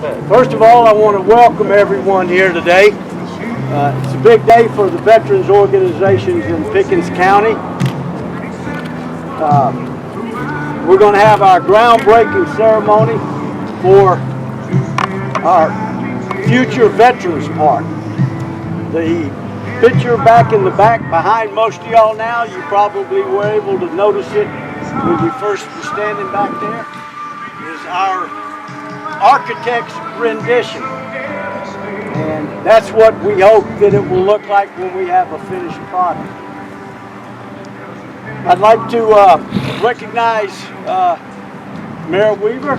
First of all, I want to welcome everyone here today. It's a big day for the veterans organizations in Pickens County. We're going to have our groundbreaking ceremony for our future Veterans Park. The picture back in the back behind most of y'all now, you probably were able to notice it when you first were standing back there, is our architect's rendition. And that's what we hope that it will look like when we have a finished product. I'd like to recognize Mayor Weaver,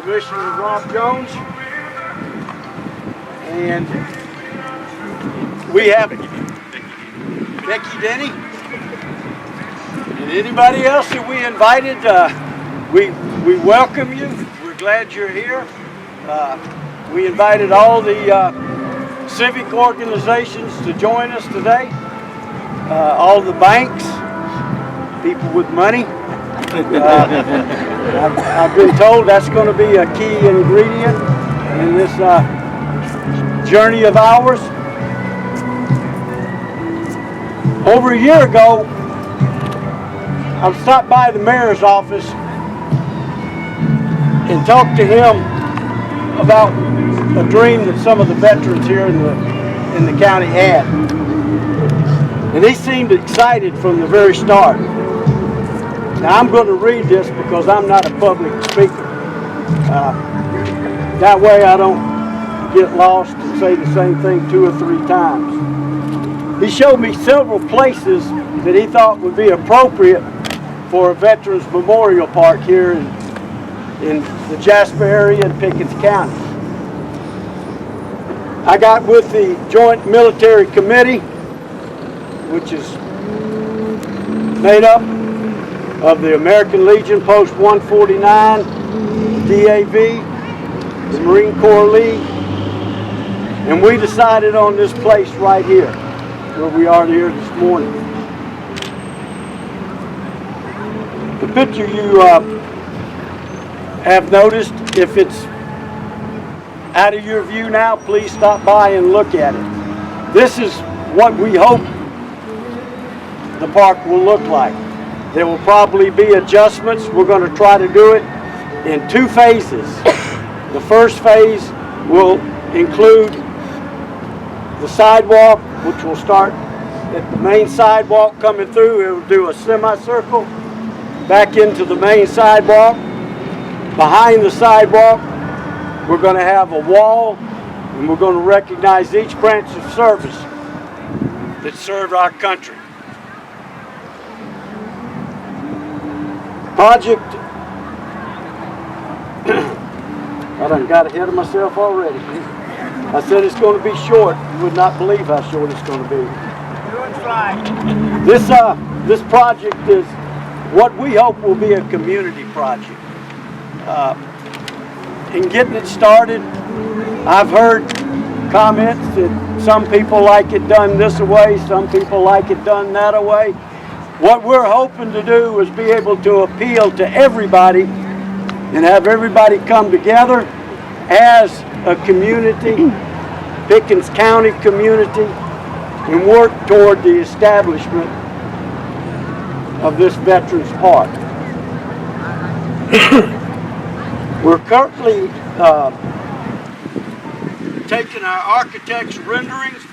Commissioner Rob Jones, and we have Becky Denny, and anybody else that we invited. We welcome you. We're glad you're here. We invited all the civic organizations to join us today. All the banks, people with money. I've been told that's going to be a key ingredient in this journey of ours. Over a year ago, I stopped by the mayor's office and talked to him about a dream that some of the veterans here in the county had. And he seemed excited from the very start. Now I'm going to read this because I'm not a public speaker. That way I don't get lost and say the same thing 2 or 3 times. He showed me several places that he thought would be appropriate for a Veterans Memorial Park here in the Jasper area in Pickens County. I got with the Joint Military Committee, which is made up of the American Legion Post 149, DAV, the Marine Corps League, and we decided on this place right here, where we are here this morning. The picture you have noticed, if it's out of your view now, please stop by and look at it. This is what we hope the park will look like. There will probably be adjustments. We're going to try to do it in 2 phases. The first phase will include the sidewalk, which will start at the main sidewalk coming through. It will do a semicircle back into the main sidewalk. Behind the sidewalk, we're going to have a wall, and we're going to recognize each branch of service that served our country. Project, I done got ahead of myself already. I said it's going to be short. You would not believe how short it's going to be. This project is what we hope will be a community project. In getting it started, I've heard comments that some people like it done this way, some people like it done that way. What we're hoping to do is be able to appeal to everybody and have everybody come together as a community, Pickens County community, and work toward the establishment of this Veterans Park. We're currently taking our architect's renderings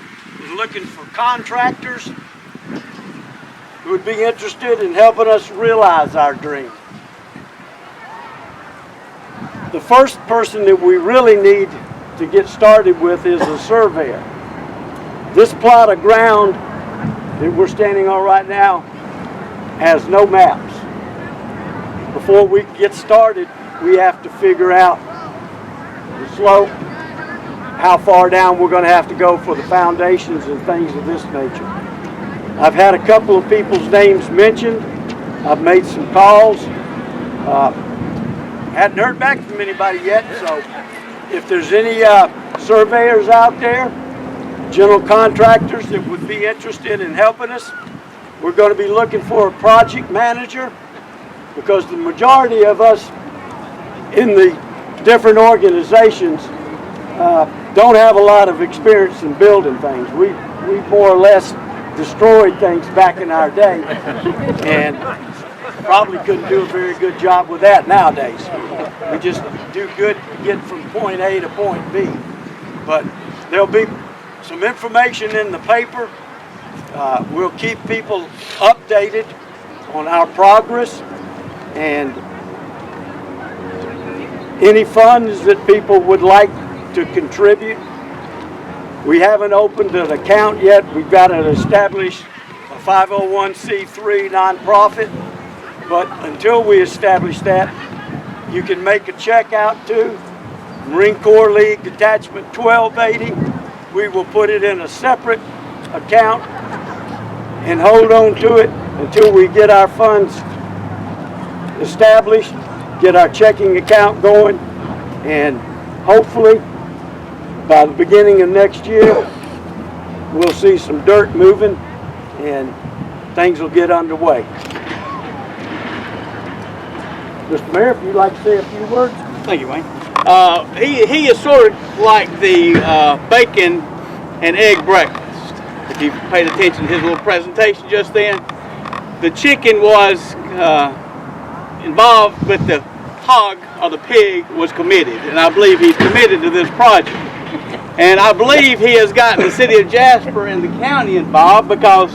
and looking for contractors who would be interested in helping us realize our dream. The first person that we really need to get started with is a surveyor. This plot of ground that we're standing on right now has no maps. Before we get started, we have to figure out the slope, how far down we're going to have to go for the foundations and things of this nature. I've had a couple of people's names mentioned. I've made some calls. Hadn't heard back from anybody yet, so if there's any surveyors out there, general contractors that would be interested in helping us, we're going to be looking for a project manager, because the majority of us in the different organizations don't have a lot of experience in building things. We more or less destroyed things back in our day, and probably couldn't do a very good job with that nowadays. We just do good to get from point A to point B. But there'll be some information in the paper. We'll keep people updated on our progress, and any funds that people would like to contribute. We haven't opened an account yet. We've got to establish a 501c3 nonprofit, but until we establish that, you can make a check out to Marine Corps League Detachment 1280. We will put it in a separate account and hold on to it until we get our funds established, get our checking account going, and hopefully by the beginning of next year we'll see some dirt moving and things will get underway. Mr. Mayor, if you'd like to say a few words. Thank you, Wayne. He is sort of like the bacon and egg breakfast. If you paid attention to his little presentation just then, the chicken was involved, but the hog or the pig was committed, and I believe he's committed to this project. And I believe he has gotten the city of Jasper and the county involved, because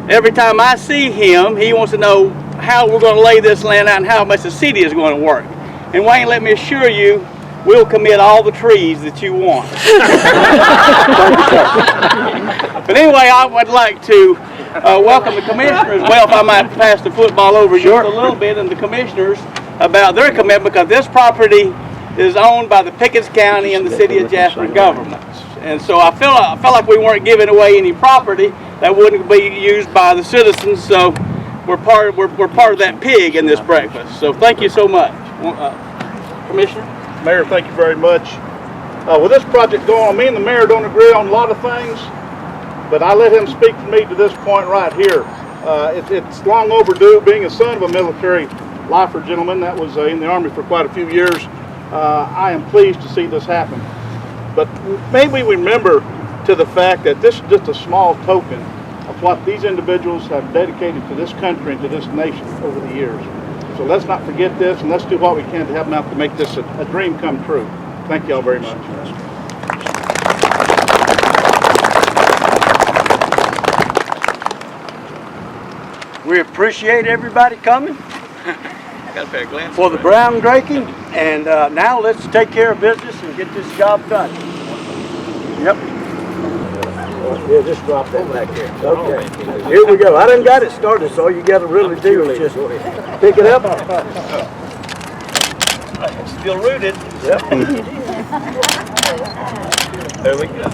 every time I see him, he wants to know how we're going to lay this land out and how much the city is going to work. And Wayne, let me assure you, we'll commit all the trees that you want. But anyway, I would like to welcome the commissioner as well, if I might pass the football over just a little bit, and the commissioners about their commitment, because this property is owned by the Pickens County and the city of Jasper governments. And so I felt like we weren't giving away any property that wouldn't be used by the citizens. So we're part of that pig in this breakfast. So thank you so much, Commissioner. Mayor, thank you very much. With this project going on, me and the mayor don't agree on a lot of things, but I let him speak for me to this point right here. It's long overdue. Being a son of a military lifer gentleman that was in the Army for quite a few years, I am pleased to see this happen. But maybe we remember to the fact that this is just a small token of what these individuals have dedicated to this country and to this nation over the years. So let's not forget this, and let's do what we can to help them out to make this a dream come true. Thank you all very much. We appreciate everybody coming Got a pair of glasses for the groundbreaking, and now let's take care of business and get this job done. Yep. Yeah, just drop that back there. Okay. Here we go. I done got it started, so all you got to really do is just pick it up. It's still rooted. Yep. There we go.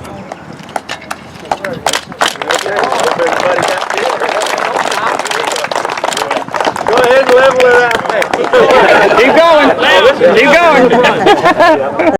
Everybody got this? Go ahead and level it out there. Keep going. Keep going.